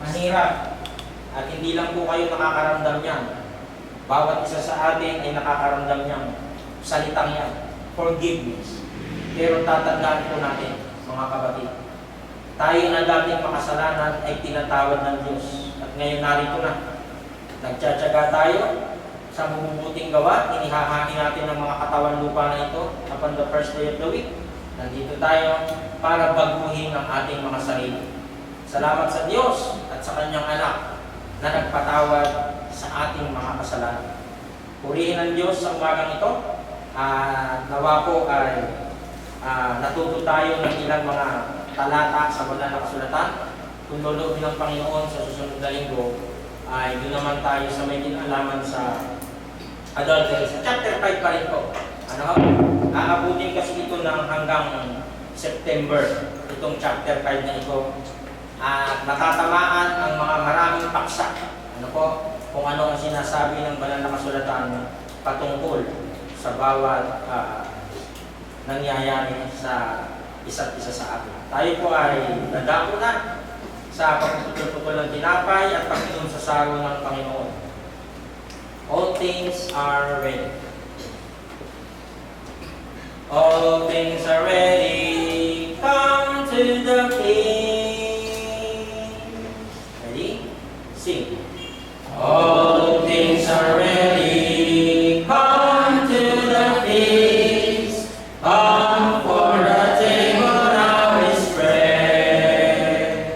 Mahirap. At hindi lang po kayo nakakaramdam yan. Bawat isa sa atin ay nakakaramdam niyang salitang yan. Forgiveness. Pero tatandaan po natin, mga kapatid, tayo na dating makasalanan ay tinatawad ng Diyos. At ngayon narito na. Nagtsatsaga tayo sa mabubuting gawa. Inihahain natin ng mga katawan lupa na ito upon the first day of the week. Nandito tayo para baguhin ang ating mga sarili. Salamat sa Diyos at sa Kanyang anak na nagpatawad sa ating mga kasalanan. Purihin ang Diyos sa umagang ito. Nawa po ay natuto tayo ng ilang mga talata sa banal na kasulatan. Kung loloobin ng Panginoon sa susunod na linggo, ay doon naman tayo sa may kinalaman sa adultery. Sa chapter 5 pa rin po. Aabutin kasi ito ng hanggang September, itong chapter 5 na ito. At natatamaan ang mga maraming paksa. Kung ano ang sinasabi ng banal na kasulatan patungkol sa bawat nangyayari sa isa't isa sa atin. Tayo po ay nadako na sa pagpuputol ng tinapay at pagkinom sa saro ng Panginoon. All things are ready. All things are ready. Come to the King. Ready? Sing. All things are ready. Come to the feast. Come for the table now is spread.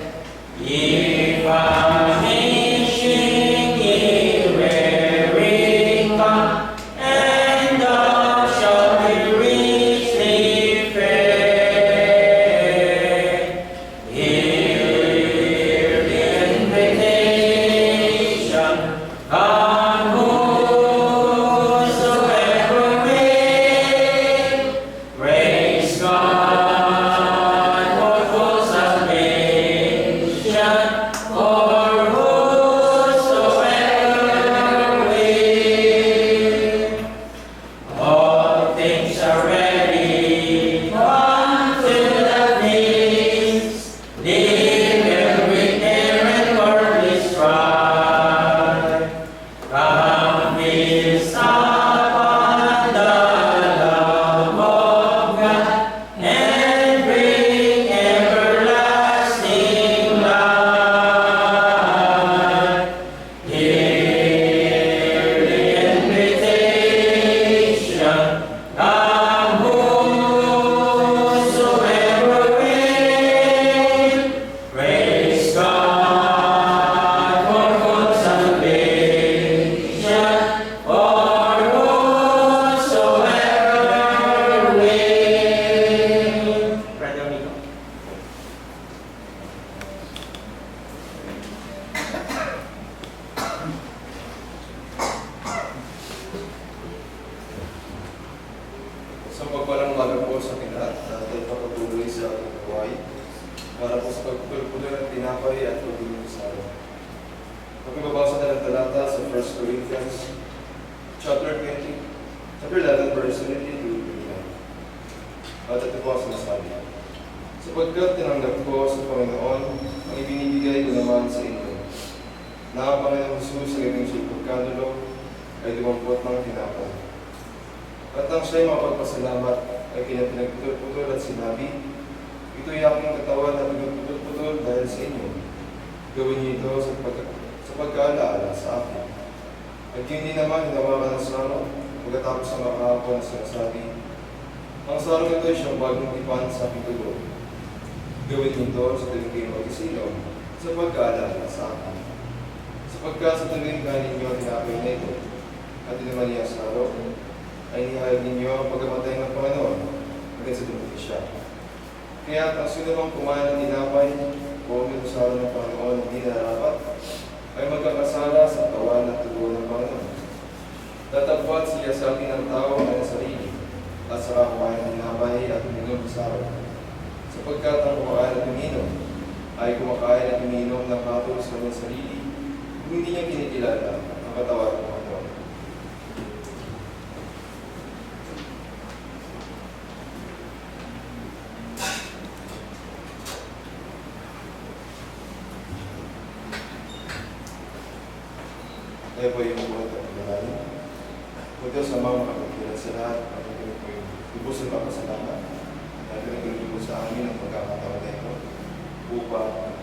Ye famishing, ye weary come, and thou shalt be richly fed. Hear the invitation, come whosoever will. Praise God for full salvation, for whosoever will. All things are ready, come to the feast. Leave every care and worldly strife. Come feast upon the love of God, and bring everlasting life. Hear the invitation, come whosoever will. Praise God for full salvation, for whosoever will. Brother Miko. Sa pagpalang umaga po sa ating lahat, tayo papatuloy sa ating buhay para po sa pagpupulpulo ng tinapay at pagpulong sa araw. Magbabasa na ng talata sa 1 Corinthians chapter 11 verse 20 to 29. At ito po ang sinasabi. Sapagkat tinanggap ko sa Panginoon ang ibinibigay ko naman sa inyo, na ang Panginoong Jesus sa gabing siya'y pagkanulo ay dumampot ng tinapay. At nang siya'y mapagpasalamat ay pinagputol-putol at sinabi, ito'y aking katawan na pinagputol-putol dahil sa inyo. Gawin niyo ito sa pagkaalaala sa akin. At yun din naman hinawakan ng saro pagkatapos ng makahapon na sinasabi, ang saro ito ay siyang bagong tipan sa aking tulo. Gawin niyo ito sa tuwing kayo mag-isilaw sa pagkaalaala sa akin. Sapagkat sa tuwing kanin niyo tinapay na ito at inuman niya sa saro, ay nihayag ninyo ang pagkamatay ng Panginoon hanggang sa dumuli siya. Kaya ang sino mang kumain ng tinapay o minusalo ng Panginoon hindi narapat, ay magkakasala sa katawan at tubo ng Panginoon. Tatagpuan siya sa akin ng tao ang sarili, at saka kumain ng tinapay at uminom sa saro. Sapagkat ang kumakain at uminom ay kumakain at uminom ng hatol sa kanyang sarili, kung hindi niya kinikilala ang katawan ng Panginoon. Kaya po yung buwan at pagdalanin. O Diyos, Ama, makapagkilan sa lahat, makapagkilan po yung lubos ng papasalamat. Dahil pinagulog po sa amin ang pagkakataon na ito upang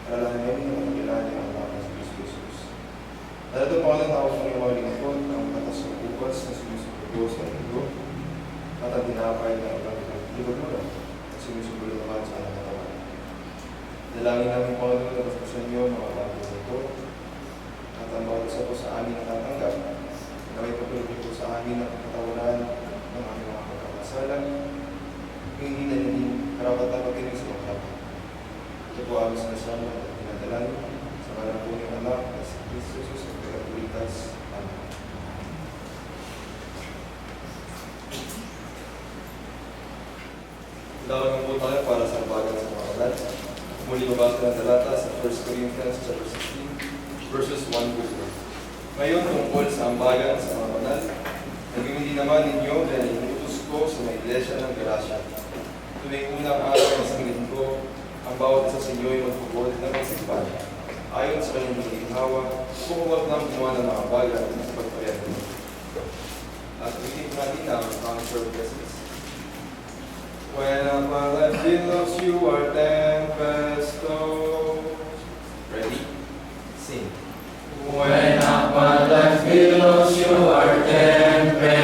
alalahan namin ang pagkilala ng mga sa Kristo Jesus. Dahil ito po ang tawag ng mga lingkod, ang katas ng upas na sinusubo sa linggo at ang tinapay na ang lingkod at sinusubo naman sa anak katawan. Dalangin namin po ang Diyos sa inyo mga bagay nito at ang bawat isa po sa amin natatanggap na may pagpapalugin po sa amin ang katawanan ng aming mga pagkakasalan hindi na naging karapat na pagkinig sa mga kapwa. Ito po aming sinasama at pinadalan sa ngalan po ng anak na si Kristo Jesus at Pagkakulitas. Amen. Lawan po tayo para sa bagan sa mga kalat. Muli mabasa ng talata sa 1 Corinthians chapter 16 verses 1 to 4. Ngayon tungkol sa ambagan sa mga banal, naging hindi naman ninyo dahil inutos ko sa mga iglesia ng Galacia. Tuwing unang araw ng isang linggo, ang bawat isa sa inyo ay magpupulot ng isipan. Ayon sa kanyang ginhawa, kung huwag nang gumawa ng mga bagan sa pagpapayag. At ulitin natin ang short blessings. When a life billows, you are tempestuous. Ready? Sing. When up my life billows, you are tempestuous.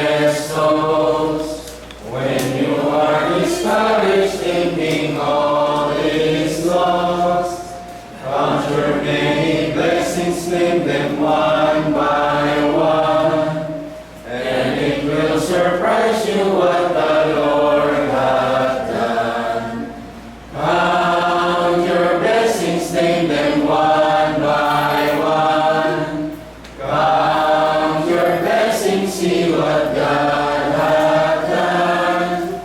When you are discouraged, thinking all is lost, count your many blessings, name them one by one, and it will surprise you what the Lord hath done. Count your blessings, name them one by one. Count your blessings, see what God hath done.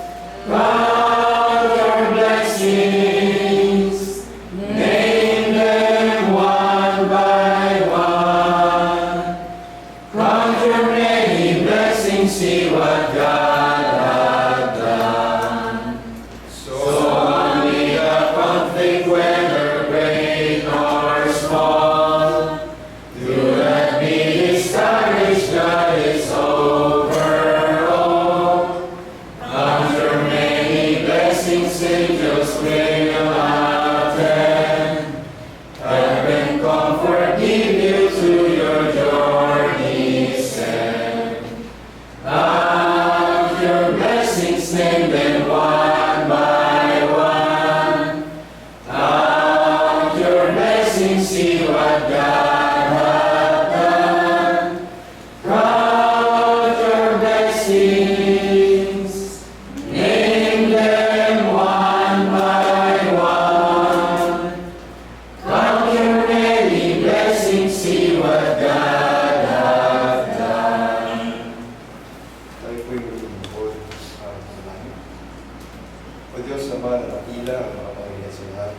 Count your blessings, name them one by one. Count your many blessings, see what God hath done. So only the conflict, whether great or small, do not be discouraged, God is over all. Count your many blessings, angels will attend. Help and comfort give you to your journey send. Count your blessings, name them one by one. Count your blessings, see what God hath done. Count your blessings, name them one by one. Count your many blessings, see what God hath done. Tayo po yung lingkod sa langit. O Diyos, Ama, na nakila ang mga pamilya sa lahat.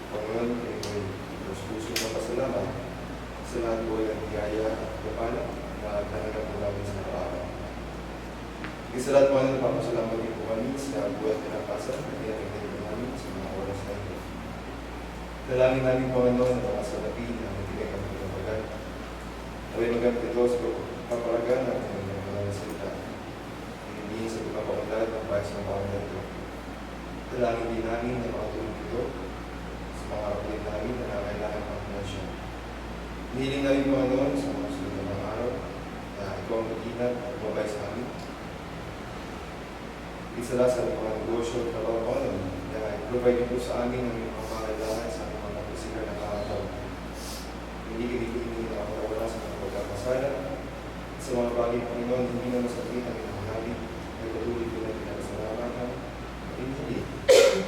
Panginoon, kayo po yung puso na pasalamat sa lahat po ng biyaya at kapala na talaga po namin sa araw. Sa lahat po na napapasalamat din po kami sa buhay at pinakasan na pinatagdagan po namin sa mga oras na ito. Dalangin namin po ano na makasalapi na matigay kami ng bagat. Naway magamit ito sa paparagan ng mga salita. Hindi sa pagpapaunlad ng bayas ng bawang na ito. Dalangin din namin na makatulong ito sa mga kapatid namin na nangailangan ng pinasyon. Hiling namin po ano sa mga sunod na mga araw na ito ang maginat at mabay sa amin. Isala sa mga negosyo at trabaho po ano na i-provide po sa amin ang mga pangangailangan sa aming mga pagsikat na araw. Hindi kami na makawala sa mga pagkakasala. Sa mga bagay Panginoon, hindi na masakit ang inahali. Ay patuloy ko na pinagsalamatan. Hindi.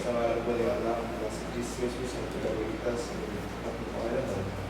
Sa ngalan po ng anak na si Kristo Jesus ang Pagkakulitas at ng pangalan.